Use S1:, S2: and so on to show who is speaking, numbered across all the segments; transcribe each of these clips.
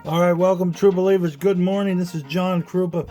S1: All right, welcome, true believers. Good morning. This is John Krupa.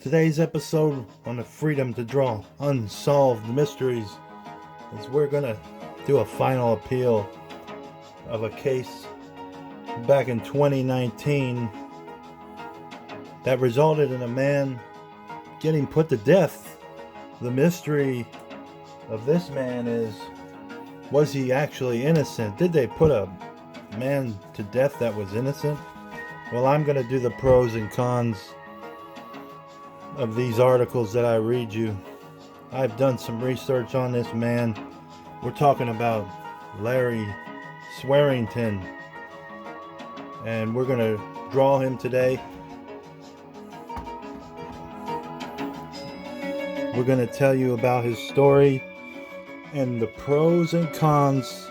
S1: Today's episode on the freedom to draw unsolved mysteries is we're going to do a final appeal of a case back in 2019 that resulted in a man getting put to death. The mystery of this man is, was he actually innocent? Did they put a man to death that was innocent? Well, I'm going to do the pros and cons of these articles that I read you. I've done some research on this man. We're talking about Larry Swearingen, and we're going to draw him today. We're going to tell you about his story and the pros and cons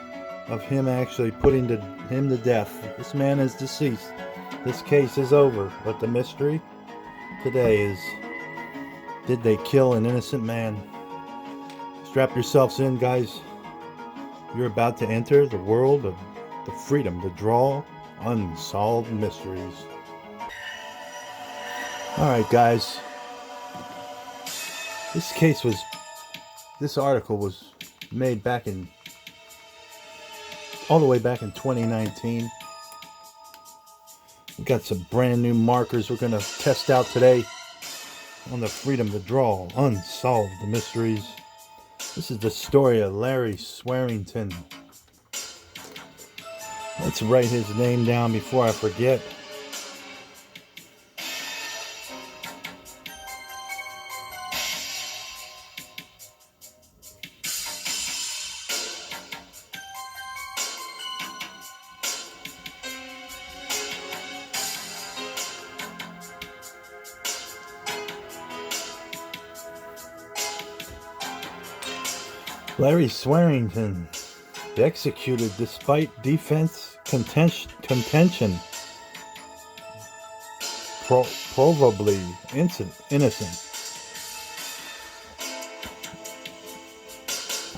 S1: of him actually putting him to death. This man is deceased. This case is over, but the mystery today is, did they kill an innocent man? Strap yourselves in, guys. You're about to enter the world of the freedom to draw unsolved mysteries. Alright, guys. This article was made all the way back in 2019. We got some brand new markers we're going to test out today on the freedom to draw unsolved mysteries. This is the story of Larry Swearingen. Let's write his name down before I forget. Larry Swearingen executed despite defense contention. Probably innocent.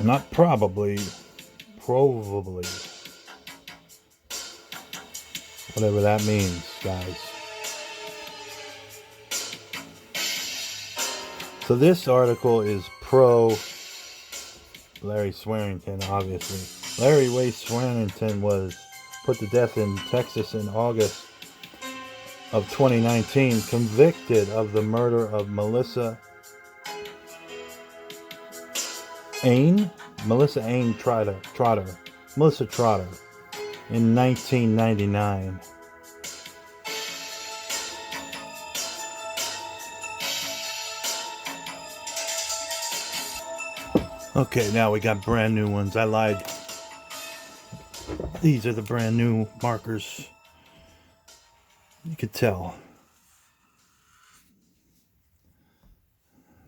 S1: Not probably. Probably. Whatever that means, guys. So this article is pro Larry Swearingen, obviously. Larry Way Swearingen was put to death in Texas in August of 2019, convicted of the murder of Melissa Trotter in 1999. Okay, now we got brand new ones. I lied. These are the brand new markers. You could tell.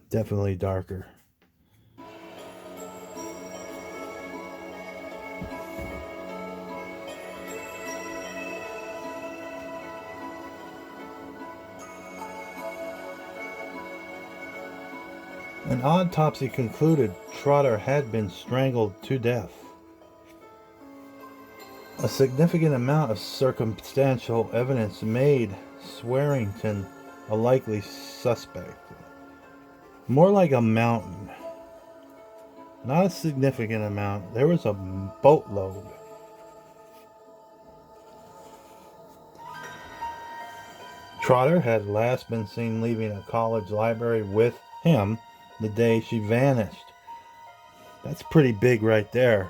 S1: Definitely darker. An autopsy concluded Trotter had been strangled to death. A significant amount of circumstantial evidence made Swearingen a likely suspect. More like a mountain. Not a significant amount. There was a boatload. Trotter had last been seen leaving a college library with him the day she vanished. That's pretty big right there.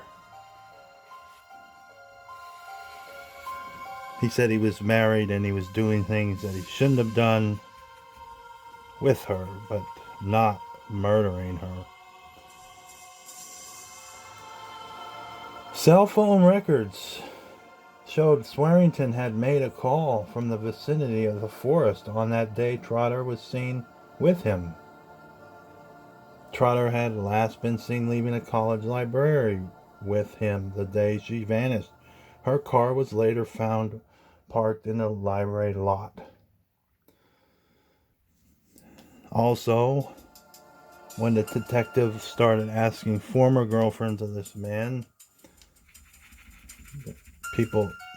S1: He said he was married and he was doing things that he shouldn't have done with her, but not murdering her. Cell phone records showed Swearingen had made a call from the vicinity of the forest on that day Trotter was seen with him. Trotter had last been seen leaving a college library with him the day she vanished. Her car was later found parked in the library lot. Also, when the detective started asking former girlfriends of this man,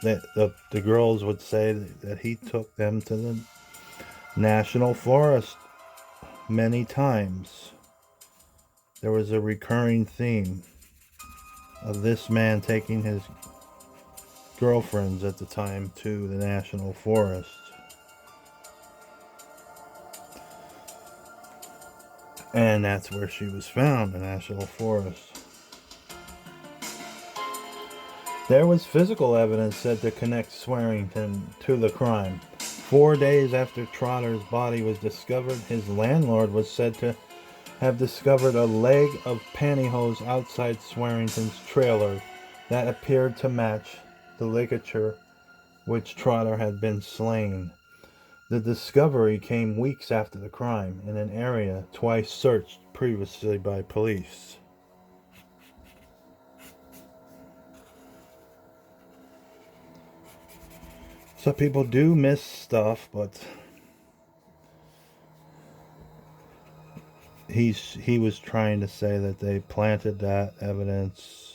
S1: that the girls would say that he took them to the national forest many times. There was a recurring theme of this man taking his girlfriends at the time to the national forest. And that's where she was found, the national forest. There was physical evidence said to connect Swearingen to the crime. 4 days after Trotter's body was discovered, his landlord was said to have discovered a leg of pantyhose outside Swearingen's trailer that appeared to match the ligature which Trotter had been slain. The discovery came weeks after the crime in an area twice searched previously by police. Some people do miss stuff, but he was trying to say that they planted that evidence.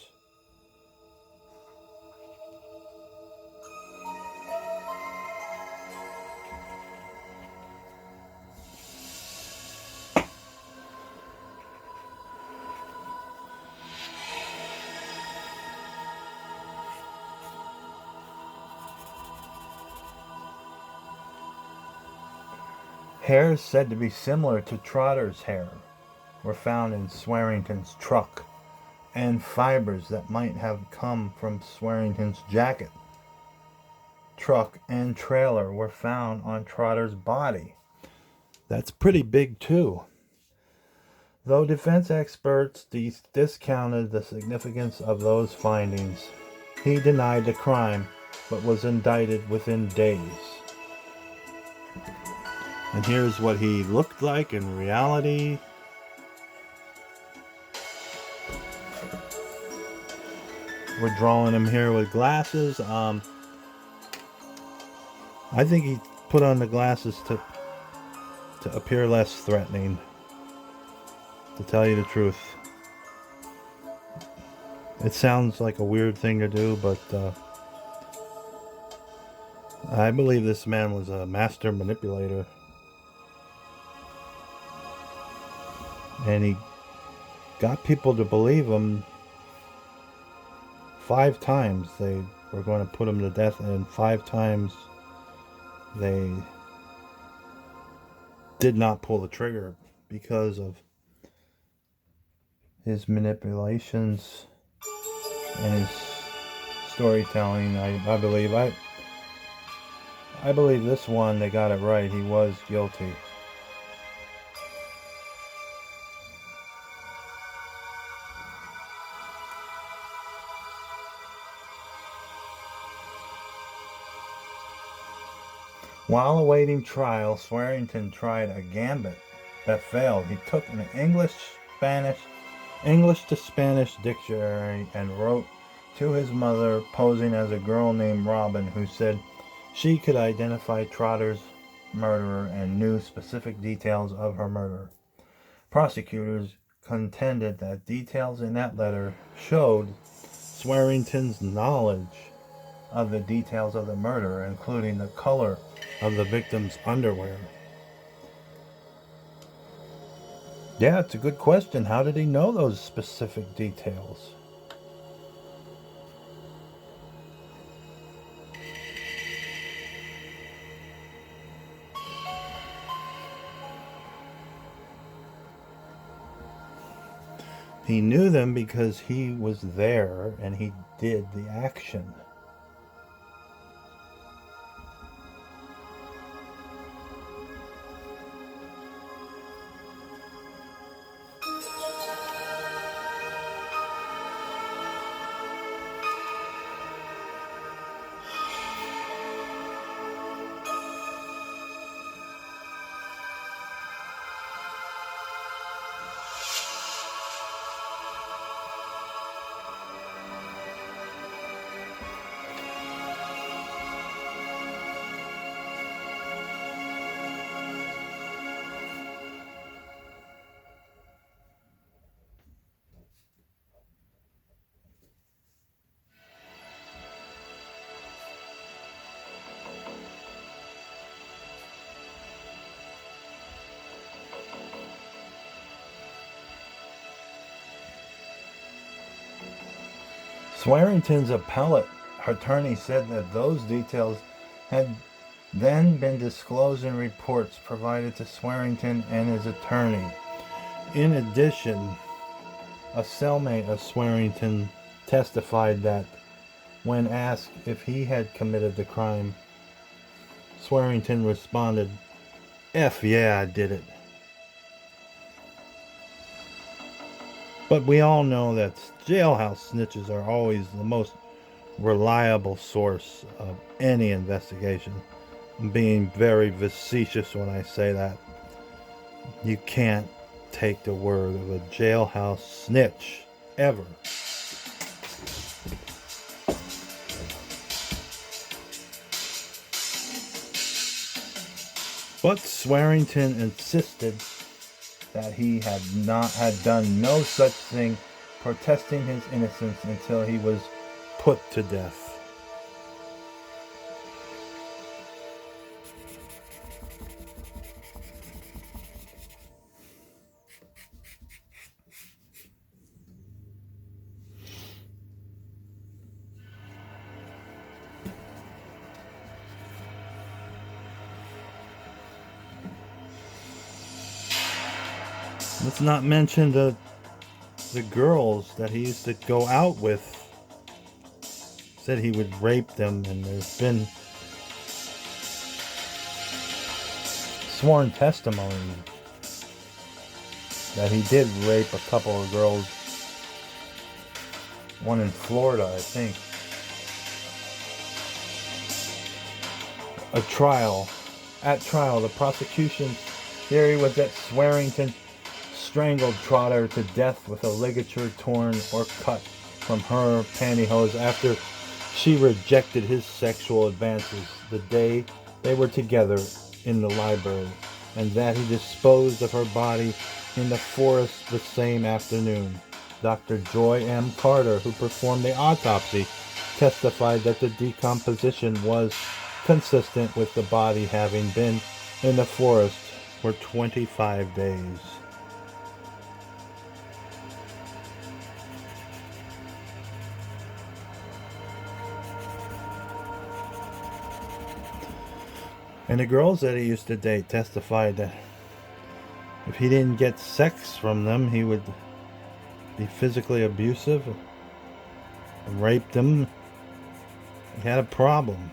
S1: Hairs said to be similar to Trotter's hair were found in Swearingen's truck, and fibers that might have come from Swearingen's jacket, truck, and trailer were found on Trotter's body. That's pretty big too. Though defense experts discounted the significance of those findings, he denied the crime but was indicted within days. And here's what he looked like in reality. We're drawing him here with glasses. I think he put on the glasses to appear less threatening, to tell you the truth. It sounds like a weird thing to do, but I believe this man was a master manipulator. And he got people to believe him. 5 times they were going to put him to death, and 5 times they did not pull the trigger because of his manipulations and his storytelling. I believe this one, they got it right. He was guilty. While awaiting trial, Swearingen tried a gambit that failed. He took an English to Spanish dictionary and wrote to his mother, posing as a girl named Robin, who said she could identify Trotter's murderer and knew specific details of her murder. Prosecutors contended that details in that letter showed Swearingen's knowledge of the details of the murder, including the color of the victim's underwear. Yeah, it's a good question. How did he know those specific details? He knew them because he was there and he did the action. Swearingen's appellate attorney said that those details had then been disclosed in reports provided to Swearingen and his attorney. In addition, a cellmate of Swearingen testified that when asked if he had committed the crime, Swearingen responded, "F yeah, I did it." But we all know that jailhouse snitches are always the most reliable source of any investigation. I'm being very facetious when I say that. You can't take the word of a jailhouse snitch, ever. But Swearingen insisted that he had done no such thing, protesting his innocence until he was put to death. Let's not mention the girls that he used to go out with. Said he would rape them, and there's been sworn testimony that he did rape a couple of girls. One in Florida, I think. At trial, the prosecution's theory was that Swearingen strangled Trotter to death with a ligature torn or cut from her pantyhose after she rejected his sexual advances the day they were together in the library, and that he disposed of her body in the forest the same afternoon. Dr. Joy M. Carter, who performed the autopsy, testified that the decomposition was consistent with the body having been in the forest for 25 days. And the girls that he used to date testified that if he didn't get sex from them, he would be physically abusive and rape them. He had a problem.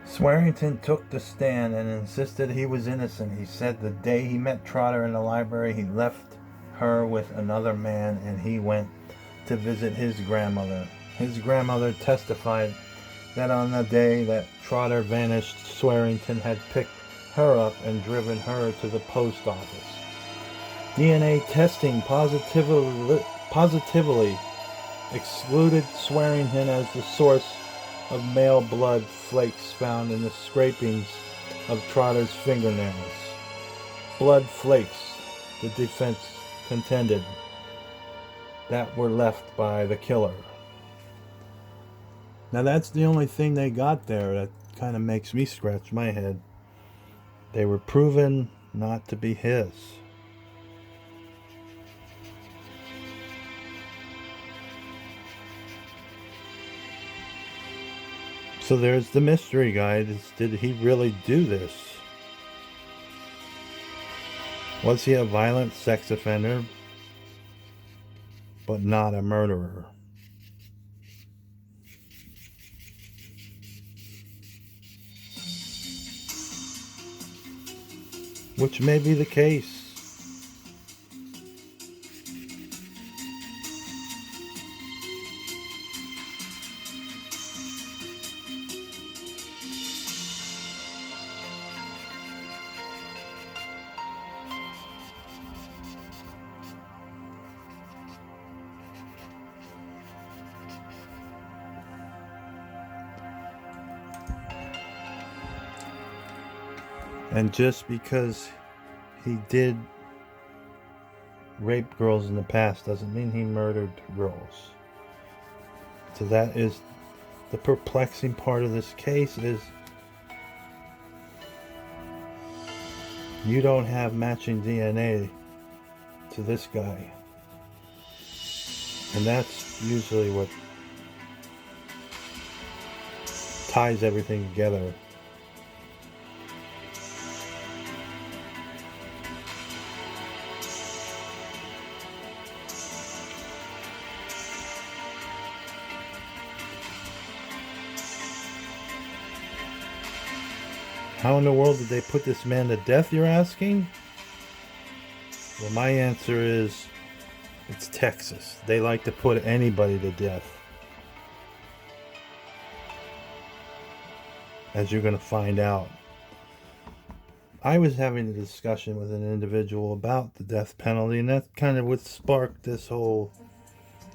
S1: Swearingen took the stand and insisted he was innocent. He said the day he met Trotter in the library, he left her with another man and he went to visit his grandmother. His grandmother testified that on the day that Trotter vanished, Swearingen had picked her up and driven her to the post office. DNA testing positively excluded Swearingen as the source of male blood flakes found in the scrapings of Trotter's fingernails. Blood flakes, the defense contended, that were left by the killer. Now that's the only thing they got there that kind of makes me scratch my head. They were proven not to be his. So there's the mystery, guys. Did he really do this? Was he a violent sex offender, but not a murderer? Which may be the case. And just because he did rape girls in the past doesn't mean he murdered girls. So that is the perplexing part of this case, is you don't have matching DNA to this guy. And that's usually what ties everything together. How in the world did they put this man to death, you're asking? Well, my answer is it's Texas. They like to put anybody to death. As you're going to find out. I was having a discussion with an individual about the death penalty, and that kind of what sparked this whole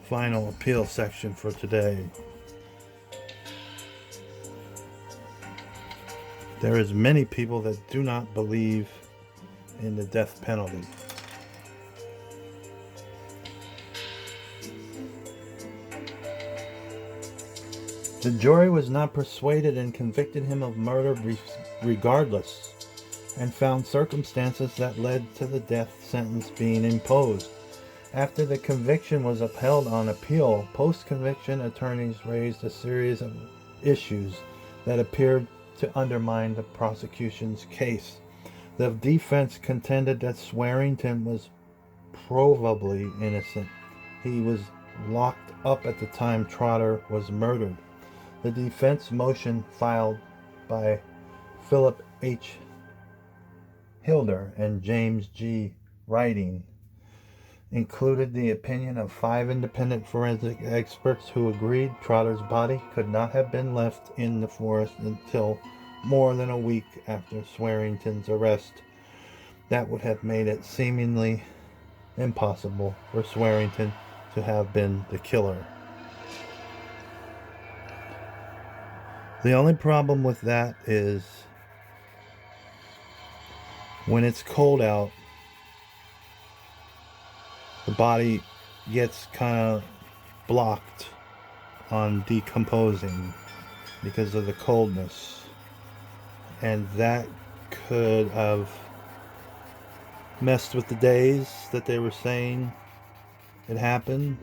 S1: final appeal section for today. There is many people that do not believe in the death penalty. The jury was not persuaded and convicted him of murder regardless, and found circumstances that led to the death sentence being imposed. After the conviction was upheld on appeal, post-conviction attorneys raised a series of issues that appeared to undermine the prosecution's case. The defense contended that Swearingen was provably innocent. He was locked up at the time Trotter was murdered. The defense motion, filed by Philip H. Hilder and James G. Writing, included the opinion of 5 independent forensic experts who agreed Trotter's body could not have been left in the forest until more than a week after Swearingen's arrest. That would have made it seemingly impossible for Swearingen to have been the killer. The only problem with that is when it's cold out, the body gets kind of blocked on decomposing because of the coldness. And that could have messed with the days that they were saying it happened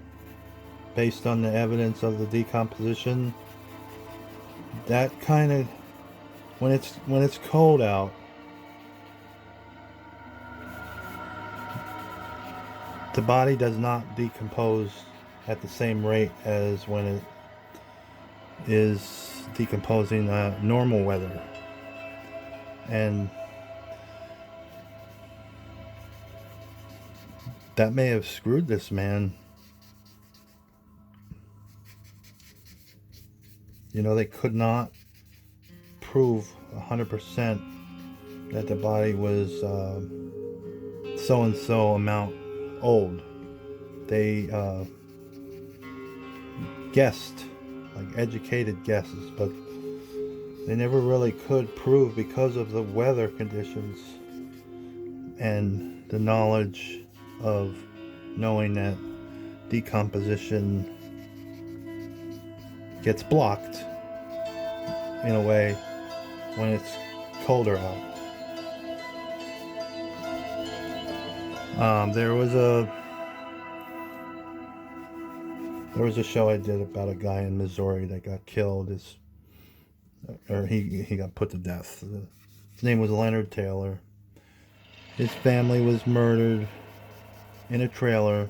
S1: based on the evidence of the decomposition. That kind of, when it's cold out, the body does not decompose at the same rate as when it is decomposing normal weather. And that may have screwed this man. You know, they could not prove 100% that the body was so-and-so amount old. They guessed, like educated guesses, but they never really could prove because of the weather conditions and the knowledge of knowing that decomposition gets blocked in a way when it's colder out. There was a show I did about a guy in Missouri that got killed. He got put to death. His name was Leonard Taylor. His family was murdered in a trailer.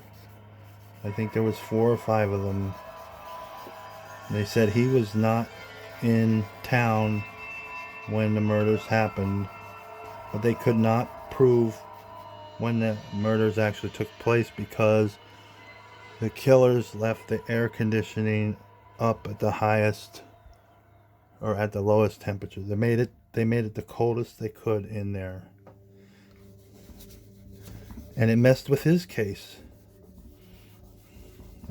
S1: I think there was 4 or 5 of them. They said he was not in town when the murders happened, but they could not prove when the murders actually took place because the killers left the air conditioning up at the highest or at the lowest temperature. They made it the coldest they could in there. And it messed with his case.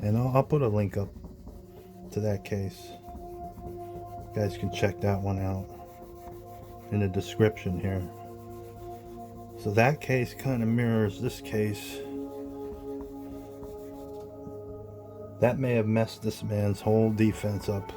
S1: And I'll put a link up to that case. You guys can check that one out in the description here. So that case kind of mirrors this case. That may have messed this man's whole defense up.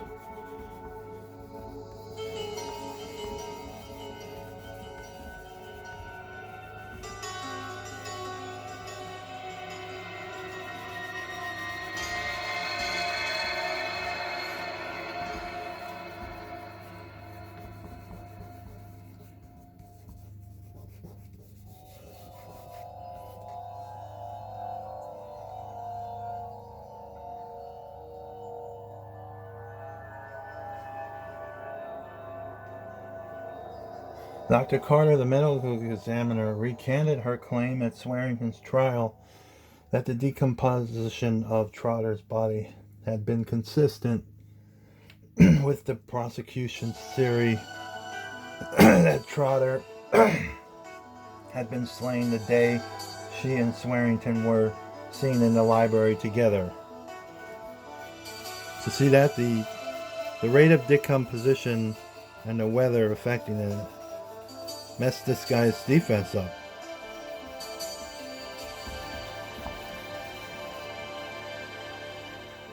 S1: Dr. Carter, the medical examiner, recanted her claim at Swearingen's trial that the decomposition of Trotter's body had been consistent with the prosecution's theory that Trotter had been slain the day she and Swearingen were seen in the library together. So see that? The rate of decomposition and the weather affecting it messed this guy's defense up.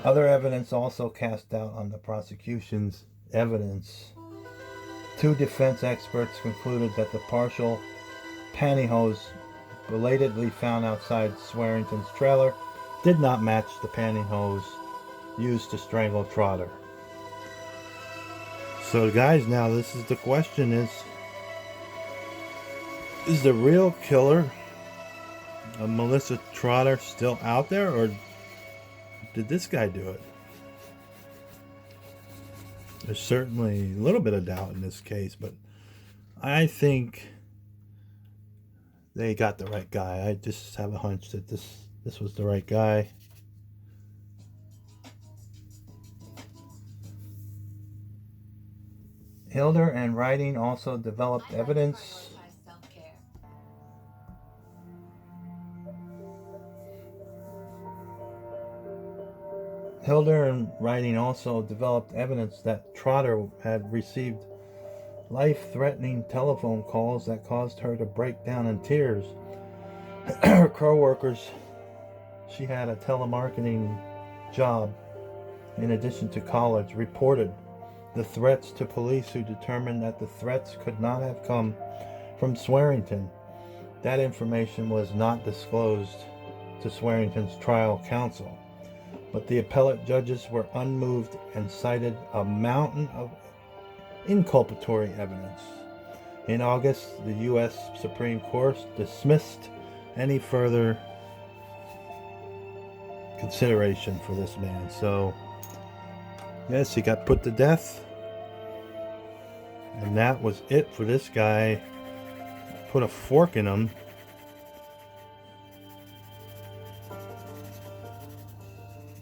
S1: Other evidence also cast doubt on the prosecution's evidence. Two defense experts concluded that the partial pantyhose belatedly found outside Swearingen's trailer did not match the pantyhose used to strangle Trotter. So guys, now this is the question: is the real killer of Melissa Trotter still out there, or did this guy do it? There's certainly a little bit of doubt in this case, but I think they got the right guy. I just have a hunch that this was the right guy. Hilder and Writing also developed evidence. Hilder and Writing also developed evidence that Trotter had received life-threatening telephone calls that caused her to break down in tears. Her co-workers, she had a telemarketing job in addition to college, reported the threats to police, who determined that the threats could not have come from Swearingen. That information was not disclosed to Swearingen's trial counsel, but the appellate judges were unmoved and cited a mountain of inculpatory evidence. In August, the U.S. Supreme Court dismissed any further consideration for this man. So, yes, he got put to death. And that was it for this guy. Put a fork in him.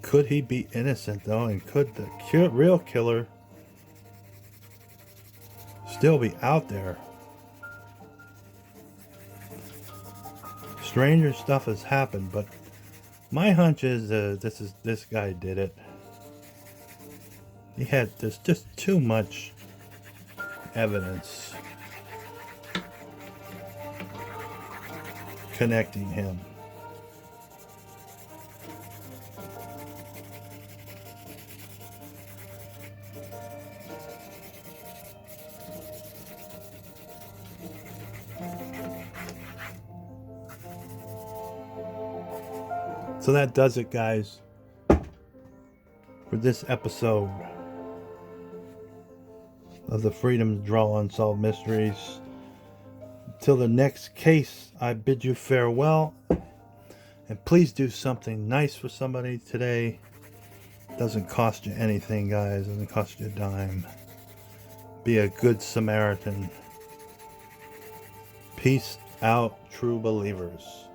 S1: Could he be innocent, though? And could the real killer still be out there? Stranger stuff has happened, but my hunch is this guy did it. There's just too much evidence connecting him. So that does it, guys, for this episode of the Freedom to Draw Unsolved Mysteries. Till the next case, I bid you farewell. And please do something nice for somebody today. It doesn't cost you anything, guys. It doesn't cost you a dime. Be a good Samaritan. Peace out, true believers.